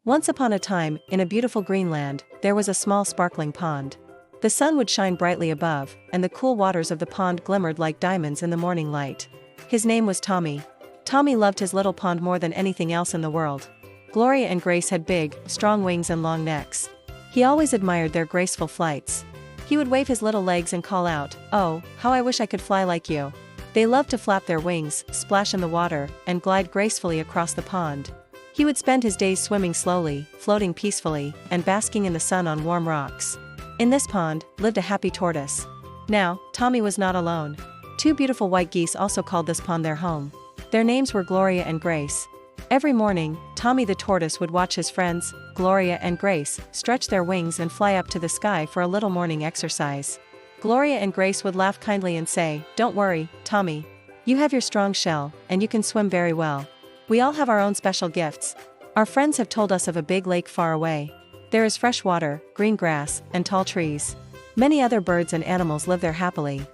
Once upon a time, in a beautiful green land, there was a small sparkling pond. The sun would shine brightly above, and the cool waters of the pond glimmered like diamonds in the morning light. His name was Tommy. Tommy loved his little pond more than anything else in the world. Gloria and Grace had big, strong wings and long necks. He always admired their graceful flights. He would wave his little legs and call out, "Oh, how I wish I could fly like you." They loved to flap their wings, splash in the water, and glide gracefully across the pond. He would spend his days swimming slowly, floating peacefully, and basking in the sun on warm rocks. In this pond lived a happy tortoise. Now, Tommy was not alone. Two beautiful white geese also called this pond their home. Their names were Gloria and Grace. Every morning, Tommy the tortoise would watch his friends, Gloria and Grace, stretch their wings and fly up to the sky for a little morning exercise. Gloria and Grace would laugh kindly and say, "Don't worry, Tommy. You have your strong shell, and you can swim very well. We all have our own special gifts. Our friends have told us of a big lake far away. There is fresh water, green grass, and tall trees. Many other birds and animals live there happily."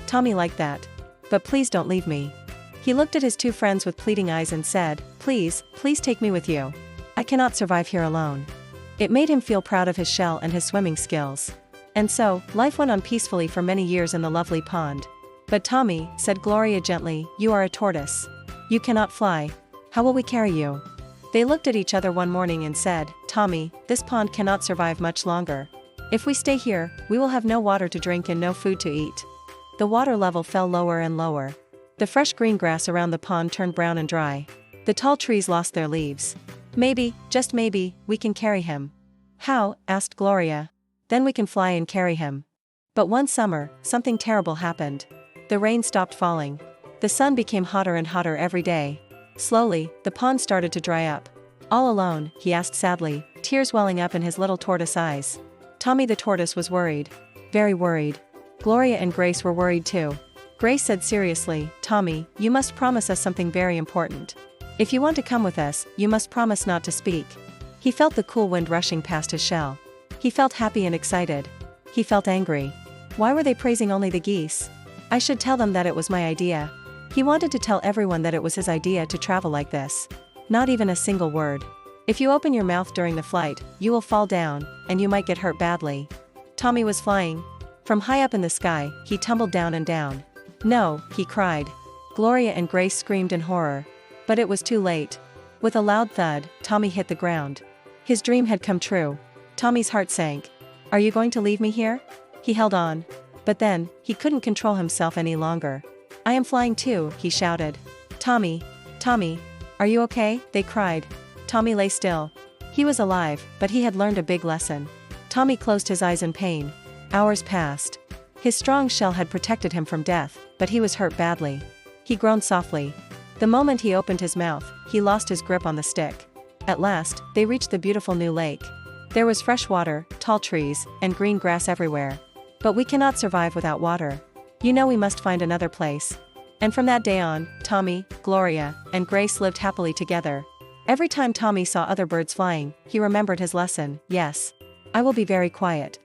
Tommy liked that. "But please don't leave me." He looked at his two friends with pleading eyes and said, "Please, please take me with you. I cannot survive here alone." It made him feel proud of his shell and his swimming skills. And so, life went on peacefully for many years in the lovely pond. "But Tommy," said Gloria gently, "you are a tortoise. You cannot fly. How will we carry you?" They looked at each other one morning and said, "Tommy, this pond cannot survive much longer. If we stay here, we will have no water to drink and no food to eat." The water level fell lower and lower. The fresh green grass around the pond turned brown and dry. The tall trees lost their leaves. "Maybe, just maybe, we can carry him." "How?" asked Gloria. "Then we can fly and carry him." But one summer, something terrible happened. The rain stopped falling. The sun became hotter and hotter every day. Slowly, the pond started to dry up. "All alone?" he asked sadly, tears welling up in his little tortoise eyes. Tommy the tortoise was worried. Very worried. Gloria and Grace were worried too. Grace said seriously, "Tommy, you must promise us something very important. If you want to come with us, you must promise not to speak." He felt the cool wind rushing past his shell. He felt happy and excited. He felt angry. Why were they praising only the geese? I should tell them that it was my idea. He wanted to tell everyone that it was his idea to travel like this. Not even a single word. "If you open your mouth during the flight, you will fall down, and you might get hurt badly." Tommy was flying. From high up in the sky, he tumbled down and down. "No," he cried. Gloria and Grace screamed in horror. But it was too late. With a loud thud, Tommy hit the ground. His dream had come true. Tommy's heart sank. "Are you going to leave me here?" He held on. But then, he couldn't control himself any longer. "I am flying too," he shouted. "Tommy, Tommy, are you okay?" they cried. Tommy lay still. He was alive, but he had learned a big lesson. Tommy closed his eyes in pain. Hours passed. His strong shell had protected him from death, but he was hurt badly. He groaned softly. The moment he opened his mouth, he lost his grip on the stick. At last, they reached the beautiful new lake. There was fresh water, tall trees, and green grass everywhere. "But we cannot survive without water. You know we must find another place." And from that day on, Tommy, Gloria, and Grace lived happily together. Every time Tommy saw other birds flying, he remembered his lesson. "Yes. I will be very quiet."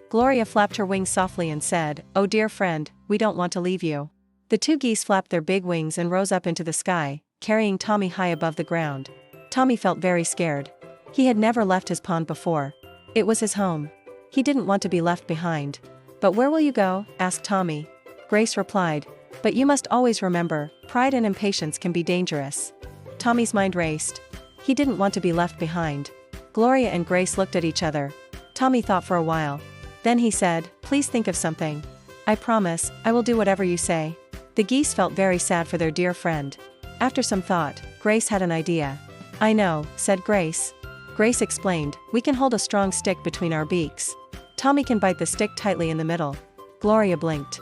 Gloria flapped her wings softly and said, "Oh dear friend, we don't want to leave you." The two geese flapped their big wings and rose up into the sky, carrying Tommy high above the ground. Tommy felt very scared. He had never left his pond before. It was his home. He didn't want to be left behind. "But where will you go?" asked Tommy. Grace replied, "But you must always remember, pride and impatience can be dangerous." Tommy's mind raced. He didn't want to be left behind. Gloria and Grace looked at each other. Tommy thought for a while. Then he said, "Please think of something." "I promise, I will do whatever you say." The geese felt very sad for their dear friend. After some thought, Grace had an idea. "I know," said Grace. Grace explained, "We can hold a strong stick between our beaks. Tommy can bite the stick tightly in the middle." Gloria blinked.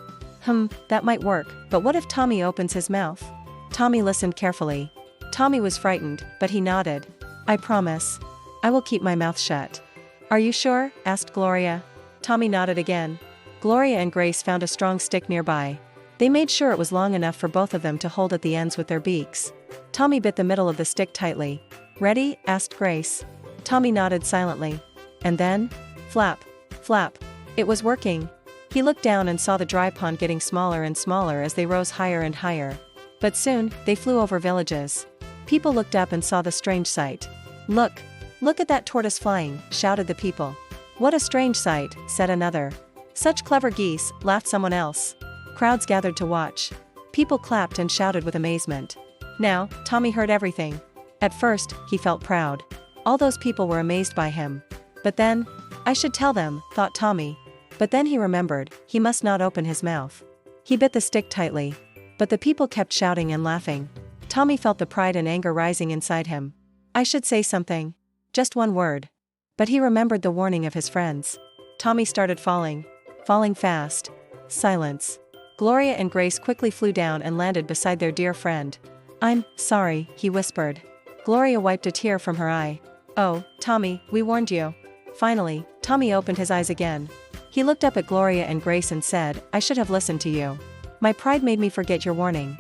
That might work, but what if Tommy opens his mouth?" Tommy listened carefully. Tommy was frightened, but he nodded. "I promise. I will keep my mouth shut." "Are you sure?" asked Gloria. Tommy nodded again. Gloria and Grace found a strong stick nearby. They made sure it was long enough for both of them to hold at the ends with their beaks. Tommy bit the middle of the stick tightly. "Ready?" asked Grace. Tommy nodded silently. And then? Flap! Flap! It was working. He looked down and saw the dry pond getting smaller and smaller as they rose higher and higher. But soon, they flew over villages. People looked up and saw the strange sight. "Look! "Look at that tortoise flying," shouted the people. "What a strange sight," said another. "Such clever geese," laughed someone else. Crowds gathered to watch. People clapped and shouted with amazement. Now, Tommy heard everything. At first, he felt proud. All those people were amazed by him. But then, "I should tell them," thought Tommy. But then he remembered, he must not open his mouth. He bit the stick tightly. But the people kept shouting and laughing. Tommy felt the pride and anger rising inside him. "I should say something. Just one word." But he remembered the warning of his friends. Tommy started falling. Falling fast. Silence. Gloria and Grace quickly flew down and landed beside their dear friend. "I'm sorry," he whispered. Gloria wiped a tear from her eye. "Oh, Tommy, we warned you." Finally, Tommy opened his eyes again. He looked up at Gloria and Grace and said, "I should have listened to you. My pride made me forget your warning."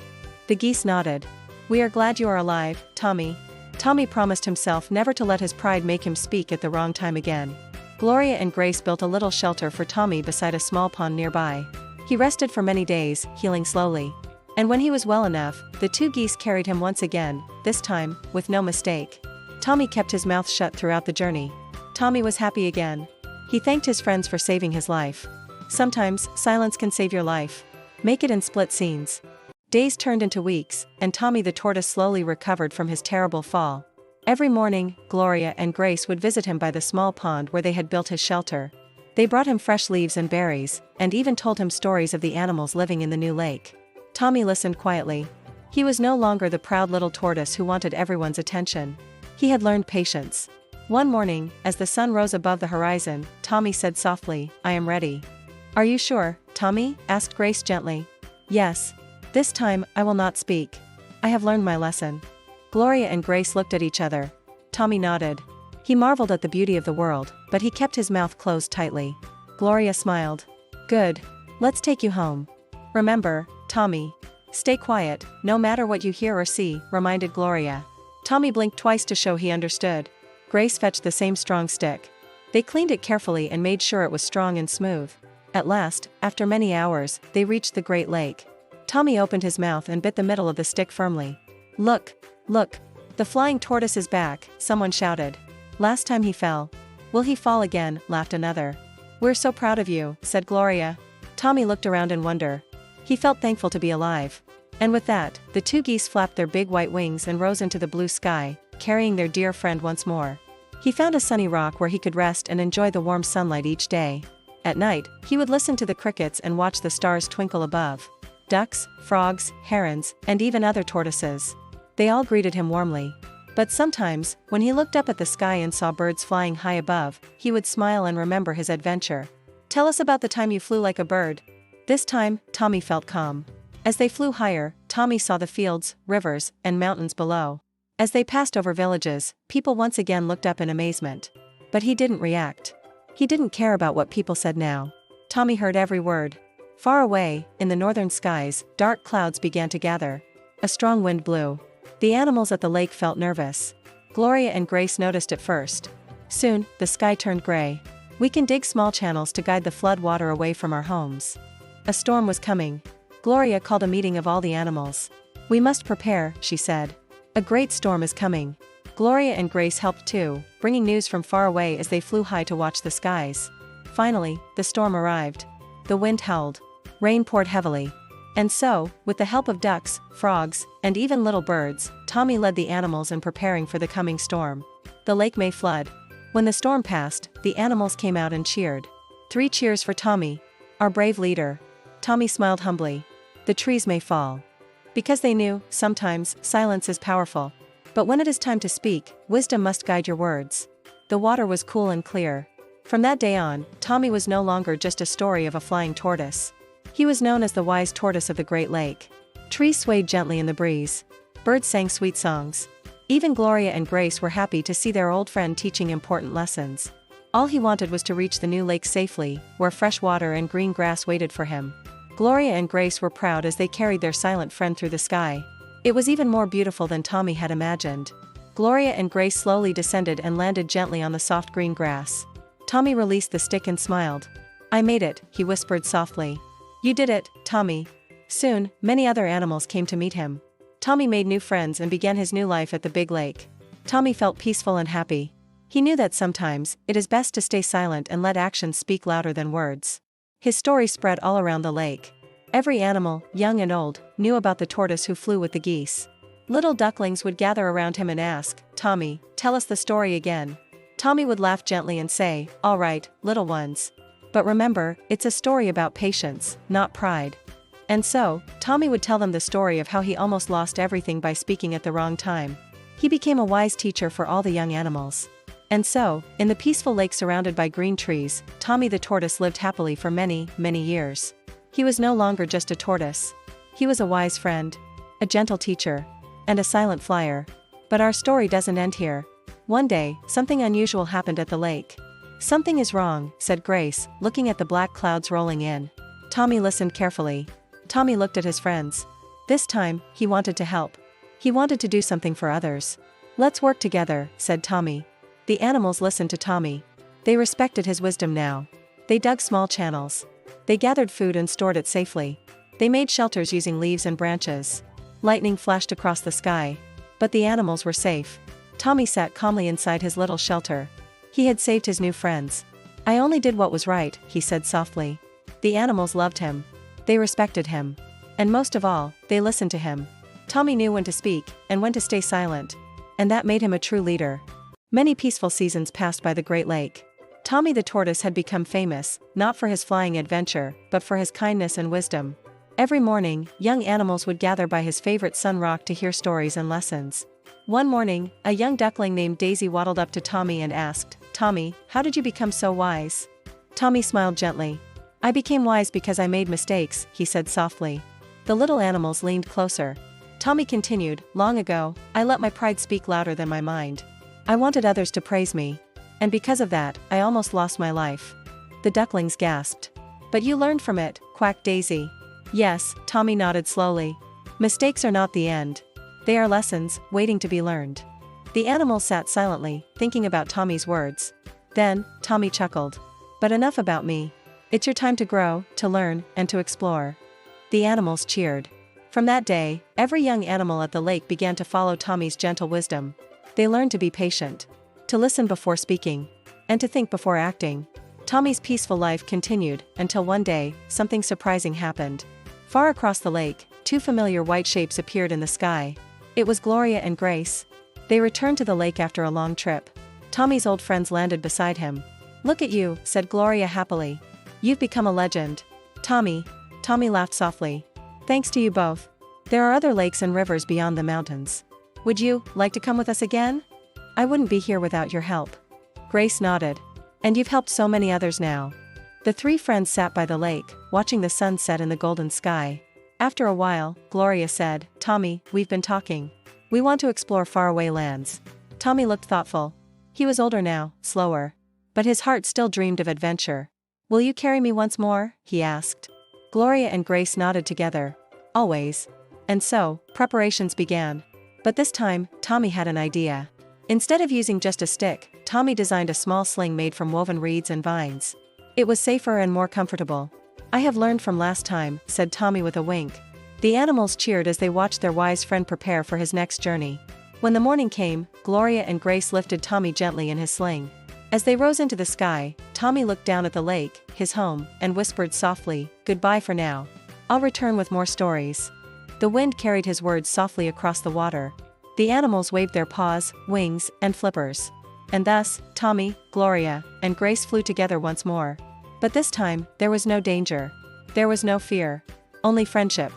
The geese nodded. "We are glad you are alive, Tommy." Tommy promised himself never to let his pride make him speak at the wrong time again. Gloria and Grace built a little shelter for Tommy beside a small pond nearby. He rested for many days, healing slowly. And when he was well enough, the two geese carried him once again, this time, with no mistake. Tommy kept his mouth shut throughout the journey. Tommy was happy again. He thanked his friends for saving his life. Sometimes, silence can save your life. Make it in split scenes. Days turned into weeks, and Tommy the tortoise slowly recovered from his terrible fall. Every morning, Gloria and Grace would visit him by the small pond where they had built his shelter. They brought him fresh leaves and berries, and even told him stories of the animals living in the new lake. Tommy listened quietly. He was no longer the proud little tortoise who wanted everyone's attention. He had learned patience. One morning, as the sun rose above the horizon, Tommy said softly, "I am ready." "Are you sure, Tommy?" asked Grace gently. "Yes. This time, I will not speak. I have learned my lesson." Gloria and Grace looked at each other. Tommy nodded. He marveled at the beauty of the world, but he kept his mouth closed tightly. Gloria smiled. "Good. Let's take you home. Remember, Tommy. Stay quiet, no matter what you hear or see," reminded Gloria. Tommy blinked twice to show he understood. Grace fetched the same strong stick. They cleaned it carefully and made sure it was strong and smooth. At last, after many hours, they reached the Great Lake. Tommy opened his mouth and bit the middle of the stick firmly. "Look, look! The flying tortoise is back," someone shouted. "Last time he fell." "Will he fall again?" laughed another. "We're so proud of you," said Gloria. Tommy looked around in wonder. He felt thankful to be alive. And with that, the two geese flapped their big white wings and rose into the blue sky, carrying their dear friend once more. He found a sunny rock where he could rest and enjoy the warm sunlight each day. At night, he would listen to the crickets and watch the stars twinkle above. Ducks, frogs, herons, and even other tortoises. They all greeted him warmly. But sometimes, when he looked up at the sky and saw birds flying high above, he would smile and remember his adventure. "Tell us about the time you flew like a bird." This time, Tommy felt calm. As they flew higher, Tommy saw the fields, rivers, and mountains below. As they passed over villages, people once again looked up in amazement. But he didn't react. He didn't care about what people said now. Tommy heard every word. Far away, in the northern skies, dark clouds began to gather. A strong wind blew. The animals at the lake felt nervous. Gloria and Grace noticed it first. Soon, the sky turned gray. "We can dig small channels to guide the flood water away from our homes." A storm was coming. Gloria called a meeting of all the animals. "We must prepare," she said. "A great storm is coming." Gloria and Grace helped too, bringing news from far away as they flew high to watch the skies. Finally, the storm arrived. The wind howled. Rain poured heavily. And so, with the help of ducks, frogs, and even little birds, Tommy led the animals in preparing for the coming storm. The lake may flood. When the storm passed, the animals came out and cheered. 3 cheers for Tommy, our brave leader. Tommy smiled humbly. The trees may fall. Because they knew, sometimes, silence is powerful. But when it is time to speak, wisdom must guide your words. The water was cool and clear. From that day on, Tommy was no longer just a story of a flying tortoise. He was known as the wise tortoise of the Great Lake. Trees swayed gently in the breeze. Birds sang sweet songs. Even Gloria and Grace were happy to see their old friend teaching important lessons. All he wanted was to reach the new lake safely, where fresh water and green grass waited for him. Gloria and Grace were proud as they carried their silent friend through the sky. It was even more beautiful than Tommy had imagined. Gloria and Grace slowly descended and landed gently on the soft green grass. Tommy released the stick and smiled. "I made it," he whispered softly. "You did it, Tommy." Soon, many other animals came to meet him. Tommy made new friends and began his new life at the big lake. Tommy felt peaceful and happy. He knew that sometimes, it is best to stay silent and let actions speak louder than words. His story spread all around the lake. Every animal, young and old, knew about the tortoise who flew with the geese. Little ducklings would gather around him and ask, "Tommy, tell us the story again." Tommy would laugh gently and say, "All right, little ones. But remember, it's a story about patience, not pride." And so, Tommy would tell them the story of how he almost lost everything by speaking at the wrong time. He became a wise teacher for all the young animals. And so, in the peaceful lake surrounded by green trees, Tommy the tortoise lived happily for many, many years. He was no longer just a tortoise. He was a wise friend, a gentle teacher, and a silent flyer. But our story doesn't end here. One day, something unusual happened at the lake. "Something is wrong," said Grace, looking at the black clouds rolling in. Tommy listened carefully. Tommy looked at his friends. This time, he wanted to help. He wanted to do something for others. "Let's work together," said Tommy. The animals listened to Tommy. They respected his wisdom now. They dug small channels. They gathered food and stored it safely. They made shelters using leaves and branches. Lightning flashed across the sky. But the animals were safe. Tommy sat calmly inside his little shelter. He had saved his new friends. "I only did what was right," he said softly. The animals loved him. They respected him. And most of all, they listened to him. Tommy knew when to speak, and when to stay silent. And that made him a true leader. Many peaceful seasons passed by the Great Lake. Tommy the tortoise had become famous, not for his flying adventure, but for his kindness and wisdom. Every morning, young animals would gather by his favorite sun rock to hear stories and lessons. One morning, a young duckling named Daisy waddled up to Tommy and asked, "Tommy, how did you become so wise?" Tommy smiled gently. "I became wise because I made mistakes," he said softly. The little animals leaned closer. Tommy continued, "Long ago, I let my pride speak louder than my mind. I wanted others to praise me. And because of that, I almost lost my life." The ducklings gasped. "But you learned from it," quacked Daisy. "Yes," Tommy nodded slowly. "Mistakes are not the end. They are lessons, waiting to be learned." The animals sat silently, thinking about Tommy's words. Then, Tommy chuckled. "But enough about me. It's your time to grow, to learn, and to explore." The animals cheered. From that day, every young animal at the lake began to follow Tommy's gentle wisdom. They learned to be patient, to listen before speaking, and to think before acting. Tommy's peaceful life continued, until one day, something surprising happened. Far across the lake, two familiar white shapes appeared in the sky. It was Gloria and Grace. They returned to the lake after a long trip. Tommy's old friends landed beside him. "Look at you," said Gloria happily. "You've become a legend." Tommy laughed softly. "Thanks to you both. There are other lakes and rivers beyond the mountains. Would you like to come with us again? I wouldn't be here without your help." Grace nodded. "And you've helped so many others now." The three friends sat by the lake, watching the sun set in the golden sky. After a while, Gloria said, "Tommy, we've been talking. We want to explore faraway lands." Tommy looked thoughtful. He was older now, slower. But his heart still dreamed of adventure. "Will you carry me once more?" he asked. Gloria and Grace nodded together. "Always." And so, preparations began. But this time, Tommy had an idea. Instead of using just a stick, Tommy designed a small sling made from woven reeds and vines. It was safer and more comfortable. "I have learned from last time," said Tommy with a wink. The animals cheered as they watched their wise friend prepare for his next journey. When the morning came, Gloria and Grace lifted Tommy gently in his sling. As they rose into the sky, Tommy looked down at the lake, his home, and whispered softly, "Goodbye for now. I'll return with more stories." The wind carried his words softly across the water. The animals waved their paws, wings, and flippers. And thus, Tommy, Gloria, and Grace flew together once more. But this time, there was no danger. There was no fear. Only friendship.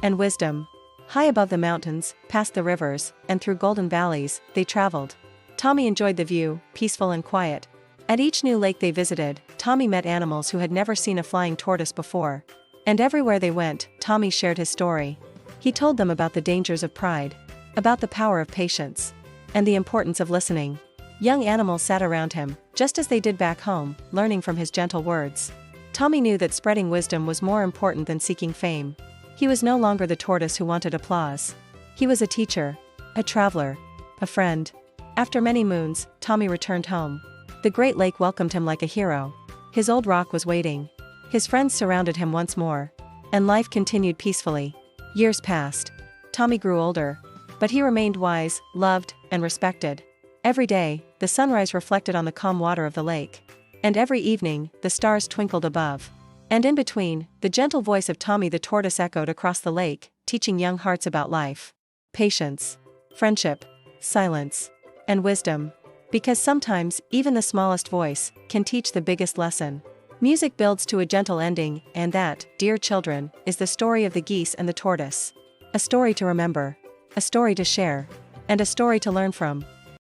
And wisdom. High above the mountains, past the rivers, and through golden valleys, they traveled. Tommy enjoyed the view, peaceful and quiet. At each new lake they visited, Tommy met animals who had never seen a flying tortoise before. And everywhere they went, Tommy shared his story. He told them about the dangers of pride, about the power of patience, and the importance of listening. Young animals sat around him, just as they did back home, learning from his gentle words. Tommy knew that spreading wisdom was more important than seeking fame. He was no longer the tortoise who wanted applause. He was a teacher, a traveler, a friend. After many moons, Tommy returned home. The Great Lake welcomed him like a hero. His old rock was waiting. His friends surrounded him once more. And life continued peacefully. Years passed. Tommy grew older. But he remained wise, loved, and respected. Every day, the sunrise reflected on the calm water of the lake. And every evening, the stars twinkled above. And in between, the gentle voice of Tommy the tortoise echoed across the lake, teaching young hearts about life, patience, friendship, silence, and wisdom. Because sometimes, even the smallest voice can teach the biggest lesson. Music builds to a gentle ending, and that, dear children, is the story of the geese and the tortoise. A story to remember, a story to share, and a story to learn from.